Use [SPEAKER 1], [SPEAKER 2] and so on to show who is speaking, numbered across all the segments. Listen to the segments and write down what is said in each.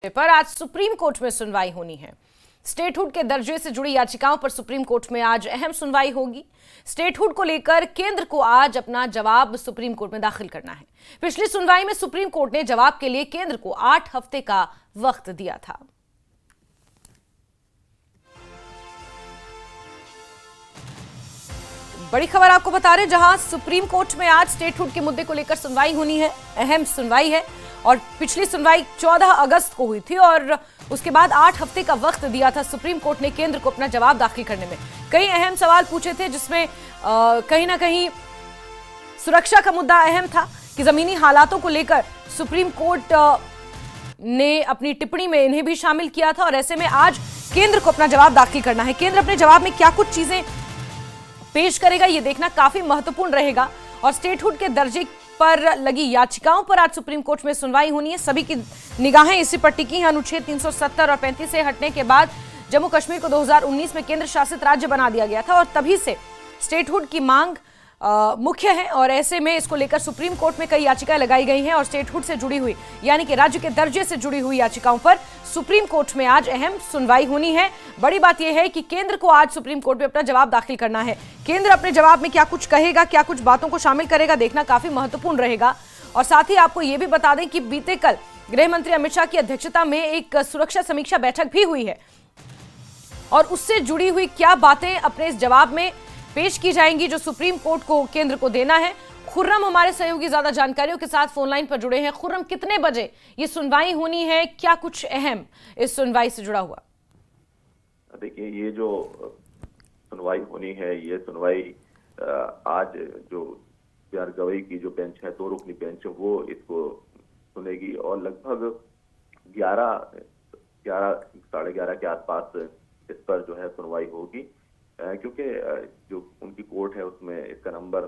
[SPEAKER 1] पर आज supreme court में सुनवाई होनी है। स्टेटहुड के दर्जे से जुड़ी याचिकाओं पर सुप्रीम कोर्ट में आज अहम सुनवाई होगी। स्टेटहुड को लेकर केंद्र को आज अपना जवाब सुप्रीम कोर्ट में दाखिल करना है। पिछली सुनवाई में सुप्रीम कोर्ट ने जवाब के लिए केंद्र को 8 हफ्ते का वक्त दिया था। बड़ी खबर आपको बता रहे, जहां सुप्रीम कोर्ट में आज स्टेटहुड के मुद्दे को लेकर सुनवाई होनी है। अहम सुनवाई है और पिछली सुनवाई 14 अगस्त को हुई थी और उसके बाद 8 हफ्ते का वक्त दिया था सुप्रीम कोर्ट ने केंद्र को अपना जवाब दाखिल करने में। कई अहम सवाल पूछे थे, जिसमें कहीं ना कहीं सुरक्षा का मुद्दा अहम था कि जमीनी हालातों को लेकर सुप्रीम कोर्ट ने अपनी टिप्पणी में इन्हें भी शामिल किया था और ऐसे में आज केंद्र को अपना जवाब दाखिल करना है। केंद्र अपने जवाब में क्या कुछ चीजें पेश करेगा, यह देखना काफी महत्वपूर्ण रहेगा। और स्टेटहुड के दर्जे पर लगी याचिकाओं पर आज सुप्रीम कोर्ट में सुनवाई होनी है। सभी की निगाहें इसी पर टिकी हैं। अनुच्छेद 370 और 35 से हटने के बाद जम्मू कश्मीर को 2019 में केंद्र शासित राज्य बना दिया गया था और तभी से स्टेटहुड की मांग मुख्य है और ऐसे में इसको लेकर सुप्रीम कोर्ट में कई याचिकाएं लगाई गई हैं और स्टेटहुड से जुड़ी हुई यानी कि राज्य के दर्जे से जुड़ी हुई याचिकाओं पर सुप्रीम कोर्ट में आज अहम सुनवाई होनी है। बड़ी बात यह है कि केंद्र को आज सुप्रीम कोर्ट में अपना जवाब दाखिल करना है। केंद्र अपने जवाब में क्या कुछ कहेगा, क्या कुछ बातों को शामिल करेगा, देखना काफी महत्वपूर्ण रहेगा। और साथ ही आपको यह भी बता दें कि बीते कल गृह मंत्री अमित शाह की अध्यक्षता में एक सुरक्षा समीक्षा बैठक भी हुई है और उससे जुड़ी हुई क्या बातें अपने इस जवाब में पेश की जाएंगी जो सुप्रीम कोर्ट को केंद्र को देना है। खुर्रम हमारे सहयोगी ज्यादा जानकारियों के साथ फोन लाइन पर जुड़े हैं। खुर्रम, कितने बजे ये सुनवाई होनी है, क्या कुछ अहम इस सुनवाई से जुड़ा हुआ?
[SPEAKER 2] देखिए, ये जो सुनवाई होनी है, ये सुनवाई आज जो प्यार गवई की जो बेंच है, 2 रुकनी बेंच, वो इसको सुनेगी और लगभग 11 साढ़े 11 के आसपास इस पर जो है सुनवाई होगी, क्योंकि जो उनकी कोर्ट है उसमें इसका नंबर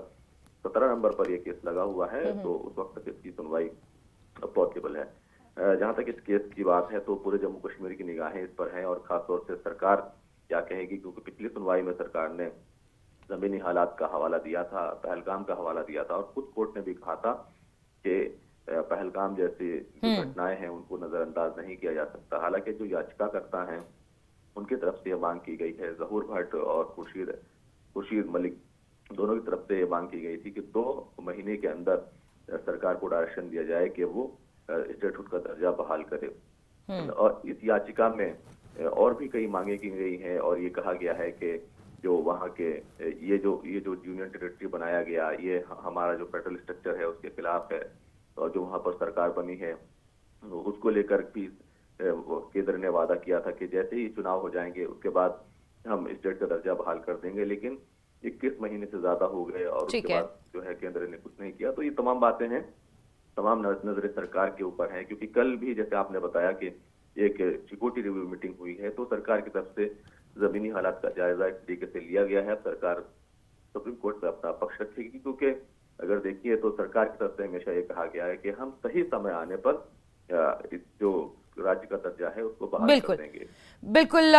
[SPEAKER 2] 17 नंबर पर यह केस लगा हुआ है, तो उस वक्त तक इसकी सुनवाई पॉसिबल है। जहां तक इस केस की बात है तो पूरे जम्मू कश्मीर की निगाहें इस पर हैं और खासतौर से सरकार क्या कहेगी, क्योंकि पिछली सुनवाई में सरकार ने जमीनी हालात का हवाला दिया था, पहलगाम का हवाला दिया था और खुद कोर्ट ने भी कहा था कि पहलगाम जैसी घटनाएं हैं उनको नजरअंदाज नहीं किया जा सकता। हालांकि जो याचिकाकर्ता हैं उनकी तरफ से यह मांग की गई है, जहूर भट्ट और खुर्शीद मलिक दोनों की तरफ से यह मांग की गई थी कि 2 महीने के अंदर सरकार को डायरेक्शन दिया जाए कि वो स्टेटहुड का दर्जा बहाल करे। और इस याचिका में और भी कई मांगे की गई हैं और ये कहा गया है कि जो वहाँ के ये जो यूनियन टेरिटरी बनाया गया, ये हमारा जो फेडरल स्ट्रक्चर है उसके खिलाफ है और जो वहाँ पर सरकार बनी है उसको लेकर भी केंद्र ने वादा किया था कि जैसे ही चुनाव हो जाएंगे उसके बाद हम स्टेट का दर्जा बहाल कर देंगे, लेकिन 21 महीने से ज्यादा हो गए और उसके बाद जो है केंद्र ने कुछ नहीं किया। तो ये तमाम बातें हैं, तमाम नजरें सरकार के ऊपर है, क्योंकि कल भी जैसे आपने बताया कि एक सिक्योरिटी रिव्यू मीटिंग हुई है तो सरकार की तरफ से जमीनी हालात का जायजा इस तरीके से लिया गया है। सरकार सुप्रीम कोर्ट में अपना पक्ष रखेगी, क्योंकि अगर देखिए तो सरकार की तरफ से हमेशा ये कहा गया है कि हम सही समय आने पर जो राज्य का दर्जा है उसको बहाल कर देंगे।
[SPEAKER 1] बिल्कुल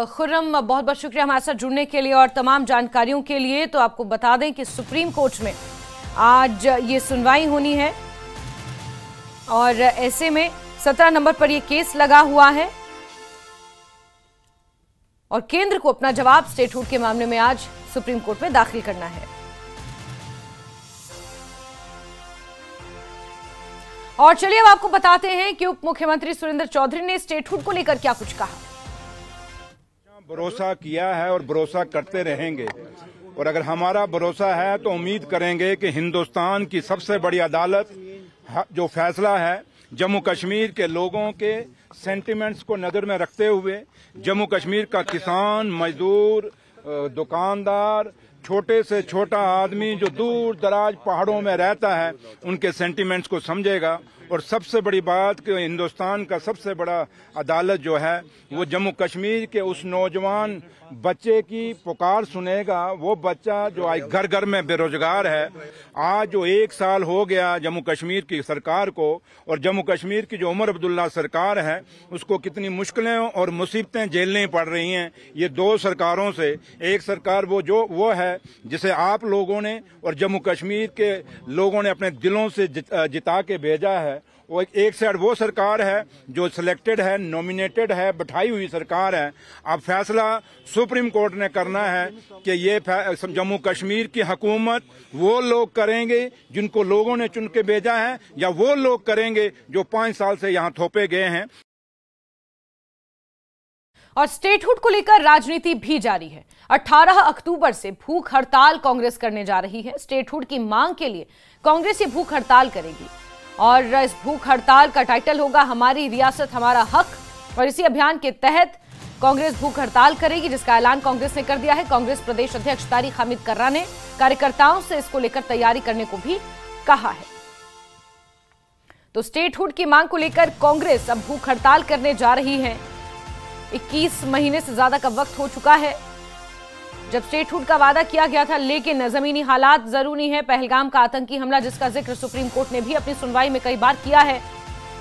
[SPEAKER 1] खुर्रम, बहुत बहुत शुक्रिया हमारे साथ जुड़ने के लिए और तमाम जानकारियों के लिए। तो आपको बता दें कि सुप्रीम कोर्ट में आज ये सुनवाई होनी है और ऐसे में 17 नंबर पर ये केस लगा हुआ है और केंद्र को अपना जवाब स्टेटहुड के मामले में आज सुप्रीम कोर्ट में दाखिल करना है। और चलिए अब आपको बताते हैं कि उप मुख्यमंत्री सुरेंद्र चौधरी ने स्टेटहुड को लेकर क्या कुछ कहा।
[SPEAKER 3] भरोसा किया है और भरोसा करते रहेंगे और अगर हमारा भरोसा है तो उम्मीद करेंगे कि हिंदुस्तान की सबसे बड़ी अदालत जो फैसला है जम्मू कश्मीर के लोगों के सेंटिमेंट्स को नजर में रखते हुए, जम्मू कश्मीर का किसान, मजदूर, दुकानदार, छोटे से छोटा आदमी जो दूर दराज पहाड़ों में रहता है, उनके सेंटिमेंट्स को समझेगा। और सबसे बड़ी बात कि हिंदुस्तान का सबसे बड़ा अदालत जो है वो जम्मू कश्मीर के उस नौजवान बच्चे की पुकार सुनेगा, वो बच्चा जो आज घर घर में बेरोजगार है। आज जो 1 साल हो गया जम्मू कश्मीर की सरकार को और जम्मू कश्मीर की जो उमर अब्दुल्ला सरकार है उसको कितनी मुश्किलें और मुसीबतें झेलनी पड़ रही हैं ये 2 सरकारों से। एक सरकार वो है जिसे आप लोगों ने और जम्मू कश्मीर के लोगों ने अपने दिलों से जिता के भेजा है वो एक साइड वो सरकार है जो सिलेक्टेड है, नॉमिनेटेड है, बैठाई हुई सरकार है। अब फैसला सुप्रीम कोर्ट ने करना है कि ये जम्मू कश्मीर की हुकूमत वो लोग करेंगे जिनको लोगों ने चुन के भेजा है, या वो लोग करेंगे जो 5 साल से यहाँ थोपे गए हैं।
[SPEAKER 1] और स्टेटहुड को लेकर राजनीति भी जारी है। 18 अक्टूबर से भूख हड़ताल कांग्रेस करने जा रही है। स्टेटहुड की मांग के लिए कांग्रेस ये भूख हड़ताल करेगी और इस भूख हड़ताल का टाइटल होगा हमारी रियासत हमारा हक। और इसी अभियान के तहत कांग्रेस भूख हड़ताल करेगी, जिसका ऐलान कांग्रेस ने कर दिया है। कांग्रेस प्रदेश अध्यक्ष तारिक हामिद कर्रा ने कार्यकर्ताओं से इसको लेकर तैयारी करने को भी कहा है। तो स्टेटहुड की मांग को लेकर कांग्रेस अब भूख हड़ताल करने जा रही है। 21 महीने से ज्यादा का वक्त हो चुका है जब स्टेटहुड का वादा किया गया था, लेकिन जमीनी हालात जरूरी है। पहलगाम का आतंकी हमला, जिसका जिक्र सुप्रीम कोर्ट ने भी अपनी सुनवाई में कई बार किया है,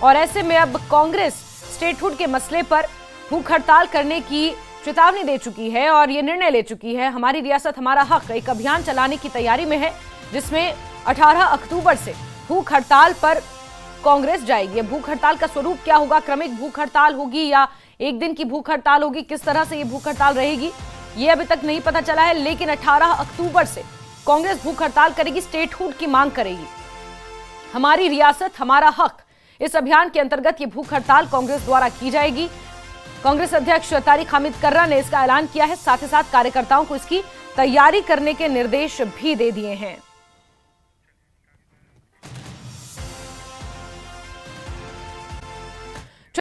[SPEAKER 1] और ऐसे में अब कांग्रेस स्टेटहुड के मसले पर भूख हड़ताल करने की चेतावनी दे चुकी है और ये निर्णय ले चुकी है। हमारी रियासत हमारा हक एक अभियान चलाने की तैयारी में है, जिसमें 18 अक्टूबर से भूख हड़ताल पर कांग्रेस जाएगी। भूख हड़ताल का स्वरूप क्या होगा? क्रमिक भूख हड़ताल होगी या एक दिन की भूख हड़ताल होगी? किस तरह से ये भूख हड़ताल रहेगी ये अभी तक नहीं पता चला है, लेकिन 18 अक्टूबर से कांग्रेस भूख हड़ताल करेगी, स्टेटहुड की मांग करेगी। हमारी रियासत हमारा हक, इस अभियान के अंतर्गत ये भूख हड़ताल कांग्रेस द्वारा की जाएगी। कांग्रेस अध्यक्ष तारिक हामिद कर्रा ने इसका ऐलान किया है, साथ ही साथ कार्यकर्ताओं को इसकी तैयारी करने के निर्देश भी दे दिए हैं।